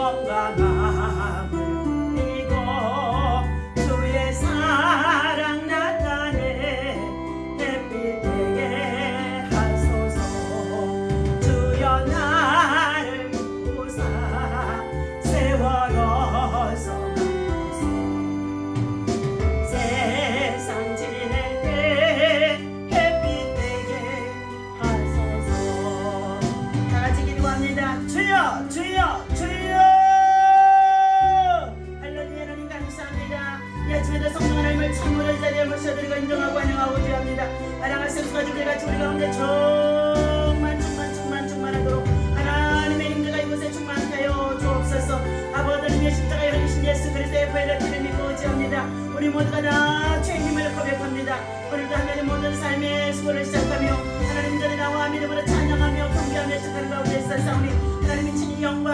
건강함을 누리고 주의 사랑 나타내 햇빛 되게 하소서. 주여 나를 구사 세월어서 세상 지낼 때 햇빛 되게 하소서. 다같이 기도합니다. 주여 주여 주여. 할렐루야. 하나님 감사합니다. 이 아침에도 성령 하나님을 참으로 이 자리에 모셔드리고 인정하고 환영하고 주합니다. 사랑할 성수가 주들같이 우리 가운데 충만하도록 하나님의 임재가 이곳에 충만하게 하여 주옵소서. 아버지의 십자가에 흘리신 예수 그리스도의 보혈의 피를 믿고 지합니다. 우리 모두가 다 죄인임을 고백합니다. 오늘도 하나님 모든 삶의 수고를 시작하며 하나님 전에 나와 믿음으로 찬양하며 경배하며 시작하는 가운데 있사오니 하나님이 친히 영광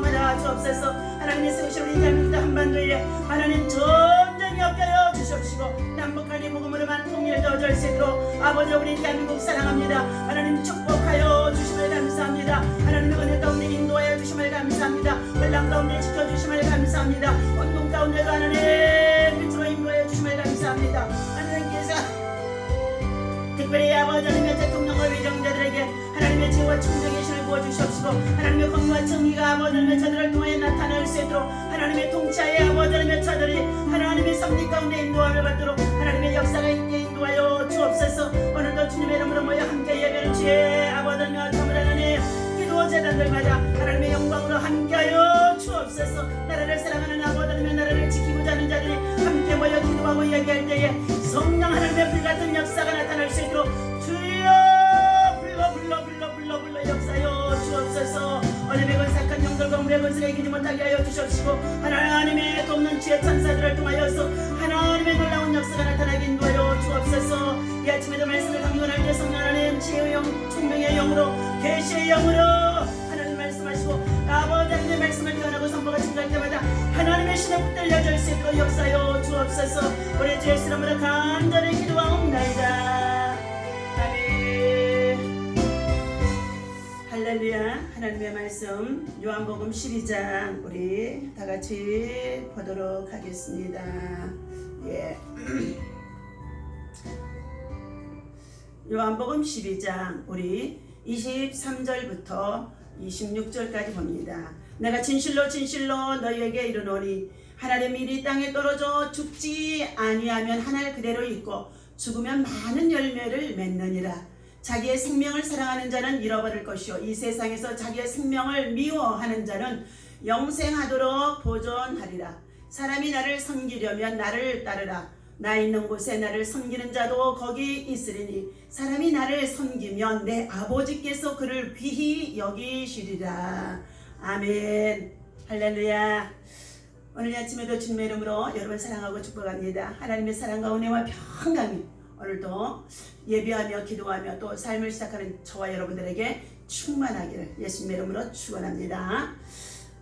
받아 주옵소서. 하나님이 세우신 우리 대한민국 한반도에 하나님 전쟁이 없게 하여 주시옵시고 남북한이 복음으로만 통일되어질 수 있도록 아버지 우리 대한민국 사랑합니다. 하나님 축복하여 주심을 감사합니다. 하나님의 은혜 가운데 인도하여 주심을 감사합니다. 혼란 가운데 지켜주심을 감사합니다. 운동 가운데도 하나님 빛으로 인도하여 주심을 감사합니다. 하나님께서 특별히 아버지 하나님의 대통령과 위정자들에게 하나님의 지혜와 충정의 신을 부어주시옵시고 하나님의 공의와 정의가 아버지 하나님의 자들을 통하여 나타날 수 있도록 하나님의 통치하에 아버지 하나님의 자들이 하나님의 섭리 가운데 인도함을 받도록 하나님의 역사가 있게 인도하여 주옵소서. 오늘도 주님의 이름으로 모여 함께 예배를 주의 아버지 하나님과 참을 하나님 기도 재단들마다 하나님의 영광으로 함께하여 주옵소서. 나라를 사랑하는 아버지 하나님의 나라를 지키고자 하는 자들이 함께 모여 기도하고 이야기할 때에 성령 하나님의 불같은 역사가 나타날 수 있도록 주여 불러 역사여 주옵소서. 어둠의 권세한 영들과 물의 권세가 이기지 못하게 하여 주시옵시고 하나님의 돕는 지혜 천사들을 통하여서 하나님의 놀라운 역사가 나타나게 인도하여 주옵소서. 이 아침에도 말씀을 강건할 때 성령 하나님 지혜의 영, 총명의 영으로 계시의 영으로 하나님 말씀하시고 아버지 하나님의 말씀을 표현하고 선포가 증가할 때마다 하나님의 신의 붙들려질 수 있도록 역사여 주옵소서. 우리 주 예수 이름으로 간절히 기도하옵나이다. 할렐루야. 하나님의 말씀 요한복음 12장 우리 다같이 보도록 하겠습니다. 예. 요한복음 12장 우리 23절부터 26절까지 봅니다. 내가 진실로 너희에게 이르노니 하나님의 일이 땅에 떨어져 죽지 아니하면 하늘 그대로 있고 죽으면 많은 열매를 맺느니라. 자기의 생명을 사랑하는 자는 잃어버릴 것이요 이 세상에서 자기의 생명을 미워하는 자는 영생하도록 보존하리라. 사람이 나를 섬기려면 나를 따르라. 나 있는 곳에 나를 섬기는 자도 거기 있으리니 사람이 나를 섬기면 내 아버지께서 그를 귀히 여기시리라. 아멘. 할렐루야. 오늘 아침에도 주님의 이름으로 여러분 사랑하고 축복합니다. 하나님의 사랑과 은혜와 평강이 오늘도 예배하며 기도하며 또 삶을 시작하는 저와 여러분들에게 충만하기를 예수님의 이름으로 축원합니다.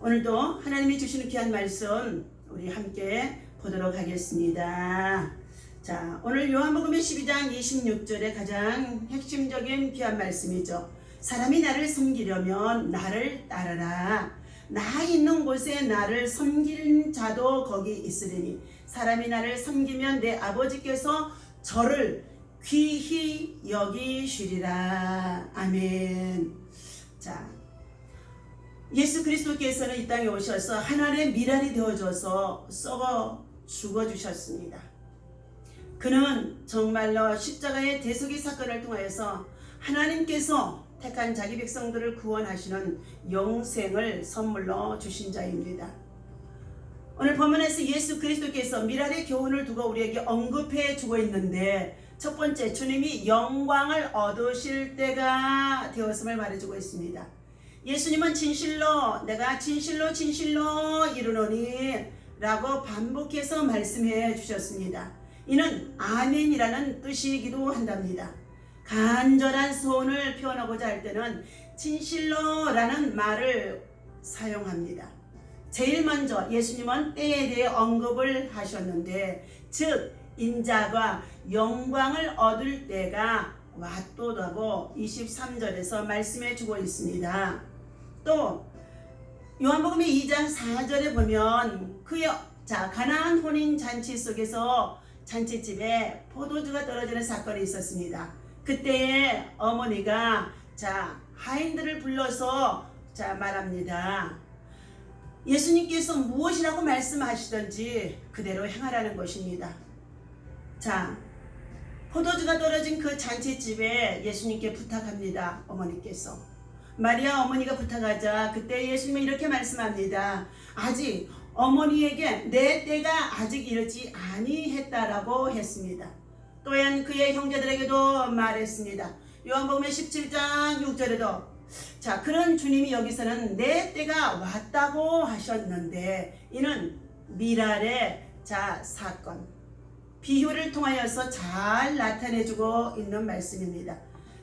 오늘도 하나님이 주시는 귀한 말씀 우리 함께 보도록 하겠습니다. 자, 오늘 요한복음의 12장 26절에 가장 핵심적인 귀한 말씀이죠. 사람이 나를 섬기려면 나를 따르라. 나 있는 곳에 나를 섬기는 자도 거기 있으리니 사람이 나를 섬기면 내 아버지께서 저를 귀히 여기시리라. 아멘. 자, 예수 그리스도께서는 이 땅에 오셔서 하나님의 미랄이 되어줘서 썩어 죽어주셨습니다. 그는 정말로 십자가의 대속의 사건을 통하여서 하나님께서 택한 자기 백성들을 구원하시는 영생을 선물로 주신 자입니다. 오늘 본문에서 예수 그리스도께서 미랄의 교훈을 두고 우리에게 언급해 주고 있는데 첫 번째 주님이 영광을 얻으실 때가 되었음을 말해주고 있습니다. 예수님은 진실로 내가 진실로 이르노니 라고 반복해서 말씀해 주셨습니다. 이는 아멘이라는 뜻이기도 한답니다. 간절한 소원을 표현하고자 할 때는 진실로라는 말을 사용합니다. 제일 먼저 예수님은 때에 대해 언급을 하셨는데 즉 인자가 영광을 얻을 때가 왔도다고 23절에서 말씀해 주고 있습니다. 또 요한복음 2장 4절에 보면 그의 가나안 혼인 잔치 속에서 잔치집에 포도주가 떨어지는 사건이 있었습니다. 그때에 어머니가 하인들을 불러서 말합니다. 예수님께서 무엇이라고 말씀하시던지 그대로 행하라는 것입니다. 포도주가 떨어진 그 잔치집에 예수님께 부탁합니다. 어머니께서. 마리아 어머니가 부탁하자 그때 예수님은 이렇게 말씀합니다. 아직 어머니에게 내 때가 아직 이르지 아니했다라고 했습니다. 또한 그의 형제들에게도 말했습니다. 요한복음 17장 6절에도 그런 주님이 여기서는 내 때가 왔다고 하셨는데 이는 미랄의 사건 비유를 통하여서 잘 나타내주고 있는 말씀입니다.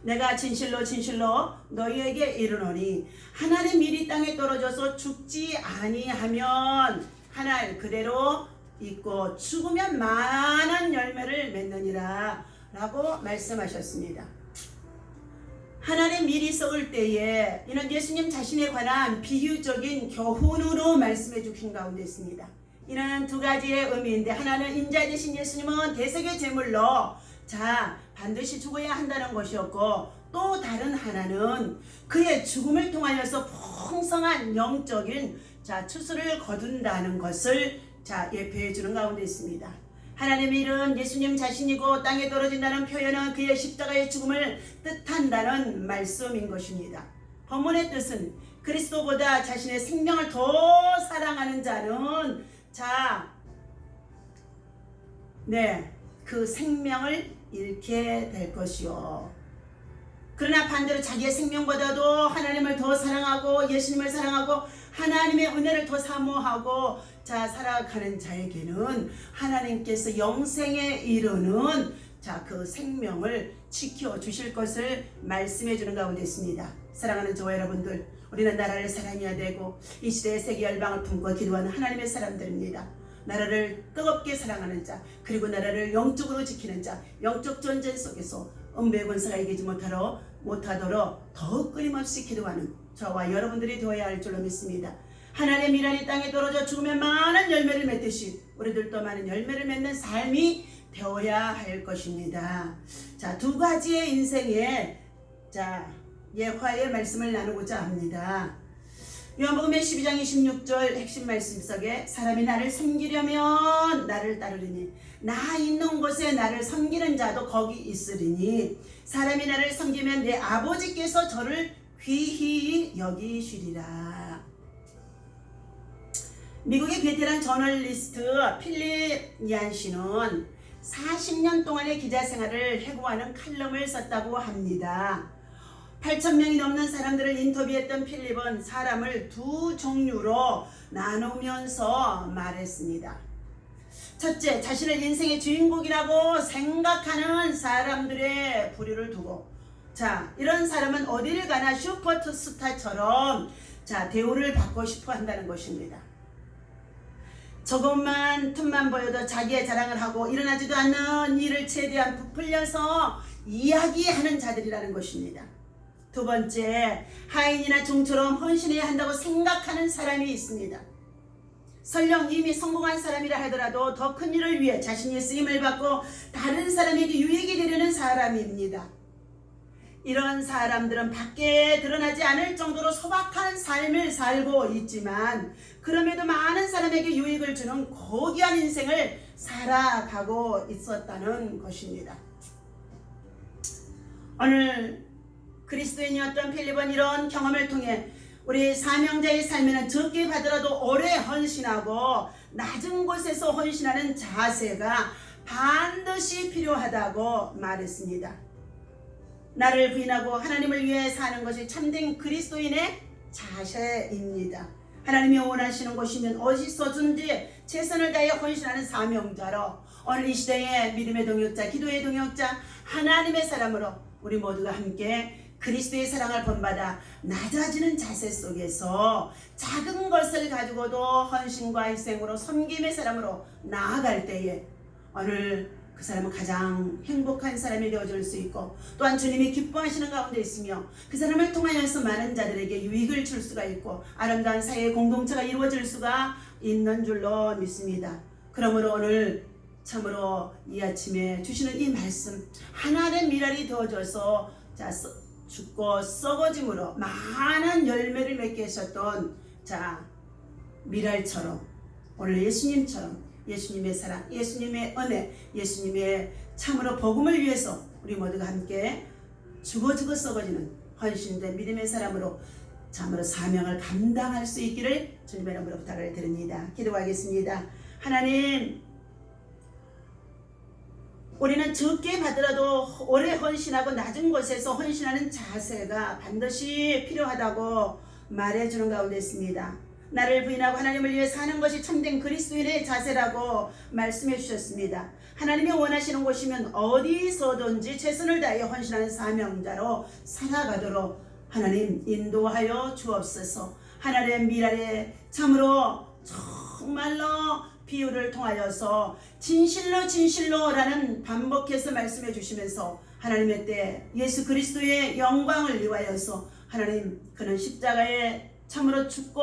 내가 진실로 진실로 너희에게 이르노니 하나님 밀이 땅에 떨어져서 죽지 아니하면 하늘 그대로 있고 죽으면 많은 열매를 맺느니라 라고 말씀하셨습니다. 하나님 밀이 썩을 때에 이는 예수님 자신에 관한 비유적인 교훈으로 말씀해 주신 가운데 있습니다. 이는 두 가지의 의미인데 하나는 인자 되신 예수님은 대속의 제물로 반드시 죽어야 한다는 것이었고 또 다른 하나는 그의 죽음을 통하여서 풍성한 영적인 추수를 거둔다는 것을 예표해 주는 가운데 있습니다. 하나님의 일은 예수님 자신이고 땅에 떨어진다는 표현은 그의 십자가의 죽음을 뜻한다는 말씀인 것입니다. 본문의 뜻은 그리스도보다 자신의 생명을 더 사랑하는 자는 그 생명을 잃게 될 것이요. 그러나 반대로 자기의 생명보다도 하나님을 더 사랑하고 예수님을 사랑하고 하나님의 은혜를 더 사모하고 살아가는 자에게는 하나님께서 영생에 이르는 그 생명을 지켜주실 것을 말씀해 주는 가운데 있습니다. 사랑하는 저와 여러분들, 우리는 나라를 사랑해야 되고 이 시대의 세계 열방을 품고 기도하는 하나님의 사람들입니다. 나라를 뜨겁게 사랑하는 자, 그리고 나라를 영적으로 지키는 자, 영적 전쟁 속에서 음부의 권세가 이기지 못하도록 더욱 끊임없이 기도하는 저와 여러분들이 되어야 할 줄로 믿습니다. 하나님의 미랄이 땅에 떨어져 죽으면 많은 열매를 맺듯이 우리들도 많은 열매를 맺는 삶이 되어야 할 것입니다. 두 가지의 인생의 예화의 말씀을 나누고자 합니다. 요한복음 12장 26절 핵심 말씀 속에 사람이 나를 섬기려면 나를 따르리니 나 있는 곳에 나를 섬기는 자도 거기 있으리니 사람이 나를 섬기면 내 아버지께서 저를 귀히 여기시리라. 미국의 베테랑 저널리스트 필립 얀시는 40년 동안의 기자 생활을 해고하는 칼럼을 썼다고 합니다. 8,000명이 넘는 사람들을 인터뷰했던 필립은 사람을 두 종류로 나누면서 말했습니다. 첫째, 자신을 인생의 주인공이라고 생각하는 사람들의 부류를 두고 이런 사람은 어디를 가나 슈퍼스타처럼 대우를 받고 싶어 한다는 것입니다. 조금만 틈만 보여도 자기의 자랑을 하고 일어나지도 않는 일을 최대한 부풀려서 이야기하는 자들이라는 것입니다. 두 번째, 하인이나 종처럼 헌신해야 한다고 생각하는 사람이 있습니다. 설령 이미 성공한 사람이라 하더라도 더 큰 일을 위해 자신이 쓰임을 받고 다른 사람에게 유익이 되려는 사람입니다. 이런 사람들은 밖에 드러나지 않을 정도로 소박한 삶을 살고 있지만 그럼에도 많은 사람에게 유익을 주는 고귀한 인생을 살아가고 있었다는 것입니다. 오늘 그리스도인이었던 필립은 이런 경험을 통해 우리 사명자의 삶에는 적게 받으라도 오래 헌신하고 낮은 곳에서 헌신하는 자세가 반드시 필요하다고 말했습니다. 나를 부인하고 하나님을 위해 사는 것이 참된 그리스도인의 자세입니다. 하나님이 원하시는 것이면 어디서든지 최선을 다해 헌신하는 사명자로 오늘 이 시대의 믿음의 동역자, 기도의 동역자, 하나님의 사람으로 우리 모두가 함께 그리스도의 사랑을 본받아 낮아지는 자세 속에서 작은 것을 가지고도 헌신과 희생으로 섬김의 사람으로 나아갈 때에 오늘 그 사람은 가장 행복한 사람이 되어줄 수 있고 또한 주님이 기뻐하시는 가운데 있으며 그 사람을 통하여서 많은 자들에게 유익을 줄 수가 있고 아름다운 사회의 공동체가 이루어질 수가 있는 줄로 믿습니다. 그러므로 오늘 참으로 이 아침에 주시는 이 말씀 하나의 미랄이 되어져서 죽고 썩어짐으로 많은 열매를 맺게 하셨던 미랄처럼 오늘 예수님처럼 예수님의 사랑, 예수님의 은혜, 예수님의 참으로 복음을 위해서 우리 모두가 함께 죽어 썩어지는 헌신된 믿음의 사람으로 참으로 사명을 감당할 수 있기를 주님의 이름으로 부탁을 드립니다. 기도하겠습니다. 하나님, 우리는 적게 받으라도 오래 헌신하고 낮은 곳에서 헌신하는 자세가 반드시 필요하다고 말해주는 가운데 있습니다. 나를 부인하고 하나님을 위해 사는 것이 참된 그리스도인의 자세라고 말씀해 주셨습니다. 하나님이 원하시는 곳이면 어디서든지 최선을 다해 헌신하는 사명자로 살아가도록 하나님 인도하여 주옵소서. 하나님의 미랄에 참으로 정말로 비유를 통하여서 진실로라는 반복해서 말씀해 주시면서 하나님의 때 예수 그리스도의 영광을 위하여서 하나님 그는 십자가에 참으로 죽고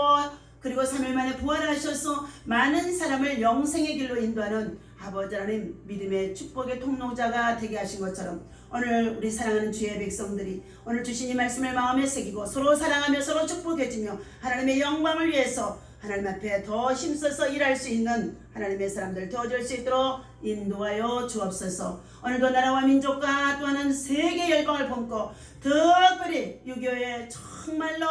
그리고 3일 만에 부활하셔서 많은 사람을 영생의 길로 인도하는 아버지 하나님 믿음의 축복의 통로자가 되게 하신 것처럼 오늘 우리 사랑하는 주의 백성들이 오늘 주신 이 말씀을 마음에 새기고 서로 사랑하며 서로 축복해주며 하나님의 영광을 위해서 하나님 앞에 더 힘써서 일할 수 있는 하나님의 사람들 되어줄 수 있도록 인도하여 주옵소서. 오늘도 나라와 민족과 또한 세계 열방을 품고 특별히 6.25의 정말로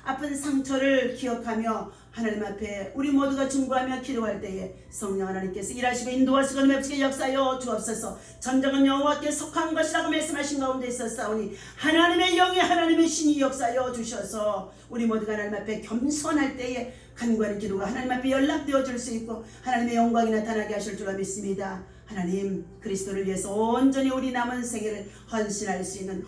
아픈 상처를 기억하며 하나님 앞에 우리 모두가 중보하며 기도할 때에 성령 하나님께서 일하시고 인도하시고 맺히게 역사하여 주옵소서. 전쟁은 여호와께 속한 것이라고 말씀하신 가운데 있었사오니 하나님의 영이 하나님의 신이 역사하여 주셔서 우리 모두가 하나님 앞에 겸손할 때에 간구하는 기도가 하나님 앞에 연락되어 줄 수 있고 하나님의 영광이 나타나게 하실 줄로 믿습니다. 하나님 그리스도를 위해서 온전히 우리 남은 생애를 헌신할 수 있는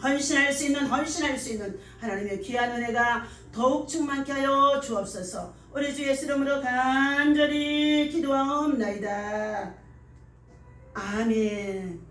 하나님의 귀한 은혜가 더욱 충만케 하여 주옵소서. 우리 주 예수 이름으로 간절히 기도하옵나이다. 아멘.